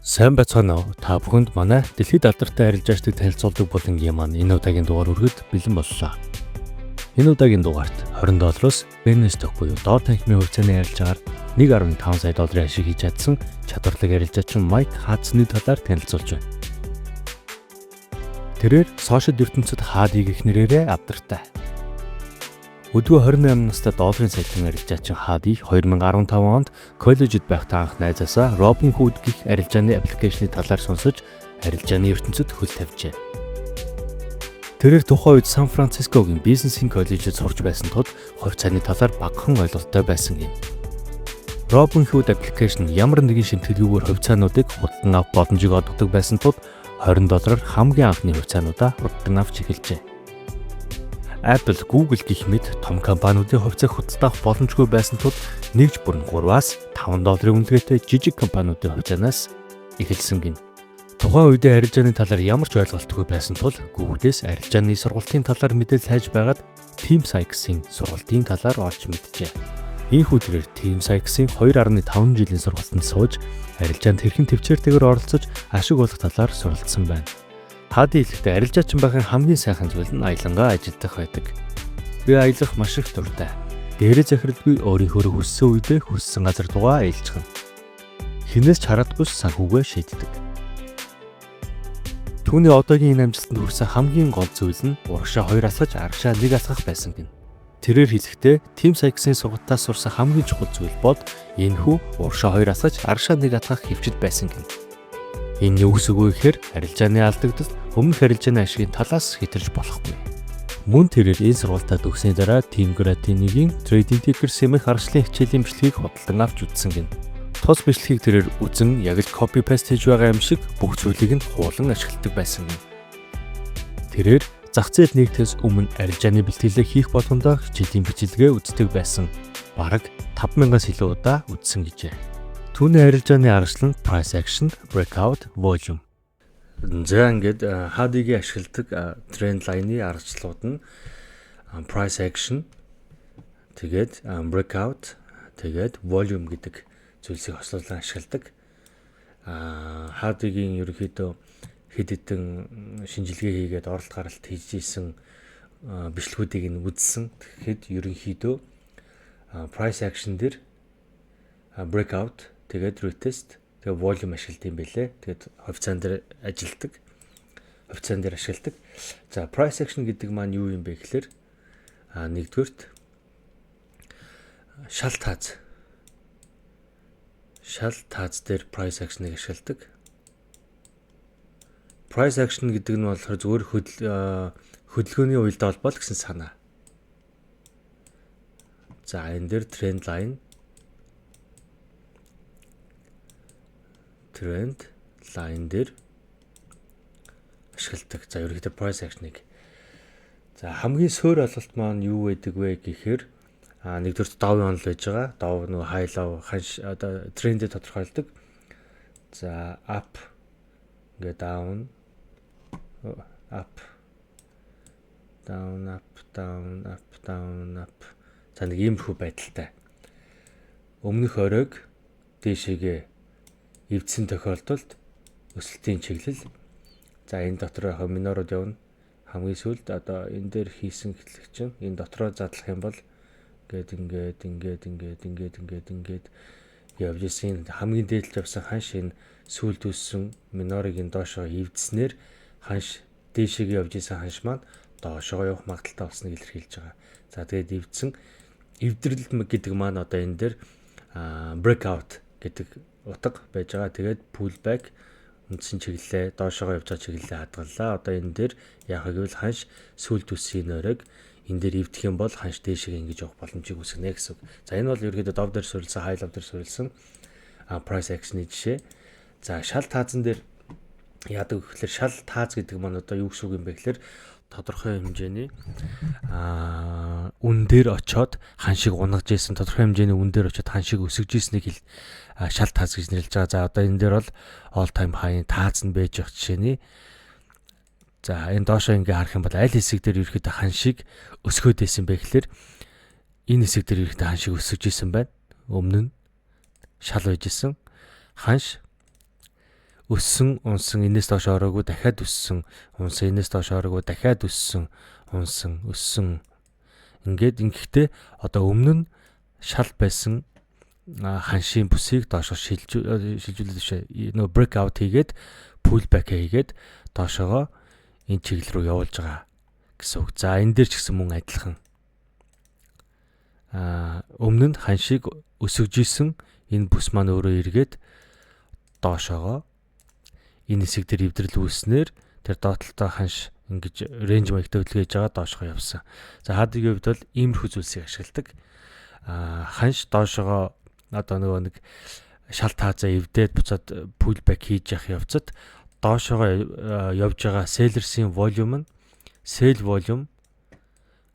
Сайн байцгаана уу? Та бүхэнд манай дэлхийд алдартай арилжаачдыг танилцуулдаг болонгийн маань энэ удаагийн дугаар үргэлж бэлэн боллоо. Энэ удаагийн дугаарт $20-оос Bernstok буюу доод танхимын хувьцааны арилжаагаар $1.5 сая ашиг хийж чадсан чадварлаг арилжаачин Майк Хаацны талаар танилцуулж байна. Тэрээр сошиал ертөнцид Хаадыг их нэрээрээ авдартай. Өдгөө 28 настай долларын саялан арилжаачин Хади 2015 онд коллежид байхдаа анх найзаасаа Robinhood гэх арилжааны аппликейшны талаар сонсож арилжааны ертөнцид хөл тавьжээ. Тэрээр тухайн үед Сан Францискогийн бизнесийн коллежид сурч байсан тул хувьцааны талаар багахан ойлголттой байсан юм. Robinhood аппликейшн ямар нэгэн шимтгэлгүйгээр хувьцаануудыг худалдан авах боломжийг олгодог байсан тул $20 хамгийн анхны хувьцаануудаа худалдан авч эхэлжээ. Apple, Google гэх мэт том компаниудын хувьцааг худалдаж авах боломжгүй байсан тул нэгж бүр $3-5 үнэлгээтэй жижиг компаниудын хувьцаанаас эхэлсэн гин. Тухайн үедээ арилжааны талаар ямар ч ойлголтгүй байсан тул Google-ээс арилжааны сургалтын талаар мэдээлэл хайж байгаад Team Sykes-ийн сургалтын талаар олж мэджээ. Ийхүү тэрээр Team Sykes-ийн 2.5 жилийн сургалтанд сууж арилжаанд хэрхэн төвчээртэйгээр оролцож ашиг олох талаар суралцсан байна. Хади хэлэхдээ арилжаачин байхын хамгийн сайхан зүйл нь аялангаа ажилдах байдаг. Би аялах маш их дуртай. Дээрээ захиралгүй өөрийнхөө хүссэн үедээ хүссэн газар руугаа аялжхан. Хинээс ч хараадгүй санхүүгээ шийддэг. Түүний одоогийн энэ амжилтанд хүрсэн хамгийн гол зүйл нь урагшаа 2 асгаж арагшаа 1 асгах байсан гин. Тэрээр хэлэхдээ Team Sykes-ийн сургалтаас сурсан хамгийн чухал зүйл бол энэхүү урагшаа 2 асгаж арагшаа 1 атгах хөвчд байсан гин. Энэ юу гэсэн үг вэ гэхээр арилжааны алдагдал өмнөх арилжааны ашигын талаас хэтэрж болохгүй. Мөн тэрээр энэ сургалтад өгсөний дараа Team Gratineгийн Trading Ticker Semih аргачлалын хичээлийн бичлэгийг худалдан авч үзсэн гин. Тус бичлэгийг тэрээр үзэн яг л copy paste хийж байгаа юм шиг бүх зүйлийг нь хуулан ашигладаг байсан гин. Тэрээр зах зээл нэгтээс өмнө арилжааны бэлтгэлээ хийх болгондоо хичээлийн бичлэгээ үздэг байсан. Бараг 5,000-аас илүү удаа үзсэн гэжээ. Түүний арилжааны аргачлал нь price action, breakout, volume. За ингээд Хадигийн ашигладаг trend line-ы аргачлалууд нь price action, тэгээд breakout, тэгээд volume гэдэг зүйлсийг хослуулан ашигладаг. Хадигийн ерөнхийдөө хэд хэдэн шинжилгээ хийгээд оролт гаралт хийж исэн бичлэгүүдийг нь үзсэн. Тэгэхэд ерөнхийдөө price action дээр breakout, тэгээд retest, тэгээд volume ашигладаг юм байлээ. Тэгээд хувьцаан дээр ажилдаг. Хувьцаан дээр ашигладаг. За price action гэдэг маань юу юм бэ гэхээр нэгдүгээрт шал тааз дээр price action-ыг ашигладаг. Price action гэдэг нь болохоор зөвхөн хөдөлгөөний уялдаа холбоо гэсэн санаа. За энэ дээр trend line дээр ашигладаг. За ерөнхийдөө price action-ыг. За хамгийн суур ойлголт маань юу байдаг вэ гэхээр нэгдүгээр давын онол байж байгаа. Дав нөгөө high low ханш одоо трендээ тодорхойлдог. За up ингээ down up down up down up down up. За нэг иймэрхүү байдалтай. Өмнөх оройг дээшээгээ эвдсэн тохиолдолд өсөлтийн чиглэл. За энэ дотор минорууд явна. Хамгийн сүүлд одоо энэ дээр хийсэн хэтлэгчин энэ дотроо задлах юм бол ингээд явж исэн хамгийн дээдлж явсан ханш энэ сүүлд үссэн минорыг энэ доошоо эвдснээр ханш дээшээгээ явж исэн ханш маань доошоо явах магадaltaй болсныг илэрхийлж байгаа. За тэгээд эвдсэн эвдрэл гэдэг маань одоо энэ дээр breakout гэдэг утга байж байгаа. Тэгээд pullback үндсэн чиглэлээ доошоо явж байгаа чиглэлээ хадгаллаа. Одоо энэ дээр яах гэвэл ханш сүүлд үсгийн оройг энэ дээр эвдэх юм бол ханш дээшээ ингэж явах боломжийг үүсгэнэ гэсэн үг. За энэ бол ерөөдөө дов дээр суурилсан, high low дээр суурилсан price action-ы жишээ. За шал таазан дээр яадаг гэхээр шал тааз гэдэг маань одоо юу гэсэн үг юм бэ гэхээр тодорхой хэмжээний үн дээр очоод ханшиг унгаж исэн, тодорхой хэмжээний үн дээр очоод ханшиг өсгөж ийснийг шал тааз гэж нэрлэж байгаа. За одоо энэ дээр бол all time high тааз нь байж байгаа жишээний. За энэ доошоо ингээ харах юм бол аль хэсэг дээр ерөөхдөө ханшиг өсгөөд байсан бэ гэхээр энэ хэсэг дээр ерөөхдөө ханшиг өсөж исэн байна. Өмнө нь шал байж исэн. Ханш өссөн унсан энэс доош ороогүй дахиад өссөн унсан энэс доош ороогүй дахиад өссөн унсан өссөн ингээд ингэхдээ одоо өмнө нь шал байсан ханшийн бүсийг доошоо шилжүүлээд бишээ нөө break out хийгээд pull back хийгээд доошоогоо энэ чиглэл рүү явуулж байгаа гэсэн үг. За энэ дээр ч гэсэн мөн адилхан өмнө нь ханшийг өсөж исэн энэ бүс маань өөрөө эргээд доошоогоо энэ хэсэг дээр эвдрэл үүснээр тэр доотлолтой ханш ингэж рейнж маягтай хөдөлгөөж байгаа доошоо явсан. За хадигийн хувьд бол иймэрхүү зүйлсийг ашигладаг. Ханш доошоогоо одоо нөгөө нэг шал таазаа эвдээд буцаад pull back хийж явах явцад доошоогоо явж байгаа seller's-ийн volume нь sell volume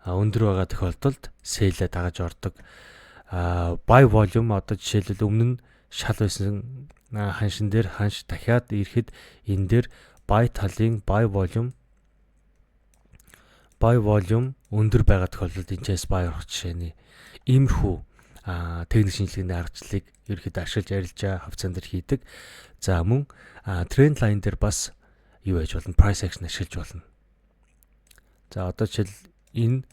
өндөр байгаа тохиолдолд sell-а дагаж ордог. Buy volume одоо жишээлбэл өмнө нь шал байсан ханшин дээр ханш дахиад ирэхэд энэ дээр buy талын buy volume өндөр байгаа тохиолдолд энэчээс buy орох жишээний иймэрхүү техник шинжилгээний аргачлалыг ерөөхдөө ашиглаж арилжаа хавцаан дээр хийдэг. За мөн тренд лайн дээр бас юу яаж болно? Price action ашиглаж болно. За одоо жишээл энэ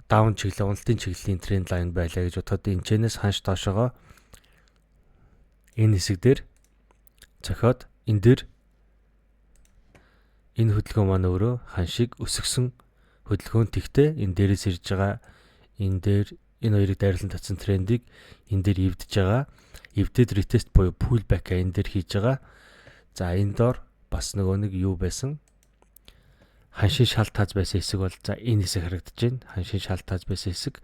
даун чиглэл, уналтын чиглэлийн тренд лайн байлаа гэж бодоход энэчнээс ханш доошоогоо энэ хэсэг дээр цохиод энэ дээр энэ хөдөлгөөн маань өөрөө ханшийг өсгсөн хөдөлгөөн. Тэгтээ энэ дээрээс ирж байгаа энэ дээр энэ хоёрыг дайрлан татсан трендийг энэ дээр эвдэж байгаа. Эвдээд retest буюу pull back энэ дээр хийж байгаа. За энэ доор бас нөгөө нэг юу байсан? Ханшийн шал тааз байсан хэсэг бол за энэ хэсэг харагдаж байна. Ханшийн шал тааз байсан хэсэг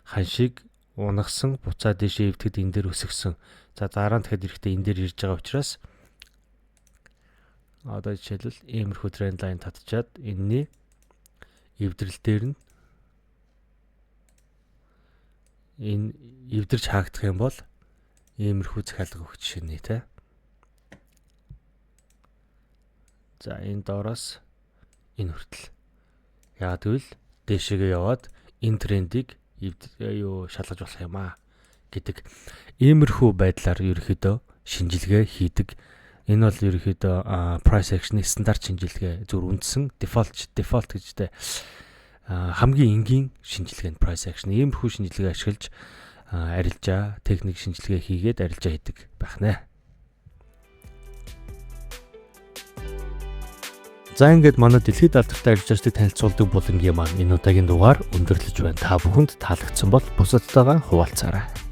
ханшийг унагсан, буцаад дэшээ эвдэхэд энэ дээр өсгсөн. За дараа нь дахиад ирэхдээ энэ дээр ирж байгаа учраас одоо жишээлбэл иймэрхүү тренд лайн татчаад энэний эвдрэл дээр нь энэ эвдэрч хаагдах юм бол иймэрхүү захиалга өгч шинэ тэ. За энэ доороос энэ хүртэл. Яагаад гэвэл дээшээгээ яваад энэ трендийг шалгаж болох юм аа гэдэг иймэрхүү байдлаар ерөөхдөө шинжилгээ хийдэг. Энэ бол ерөөхдөө price action-ы стандарт шинжилгээ зөв үндсэн default гэжтэй хамгийн энгийн шинжилгээ нь price action. Иймэрхүү шинжилгээ ашиглаж арилжаа, техник шинжилгээ хийгээд арилжаа хийдэг байх нэ. За ингээд манай дэлхийд алдартай арилжаачдыг танилцуулдаг булангийн маань энэ удаагийн дугаар өндөрлөж байна. Та бүхэнд таалагдсан бол бусадтайгаа хуваалцаарай.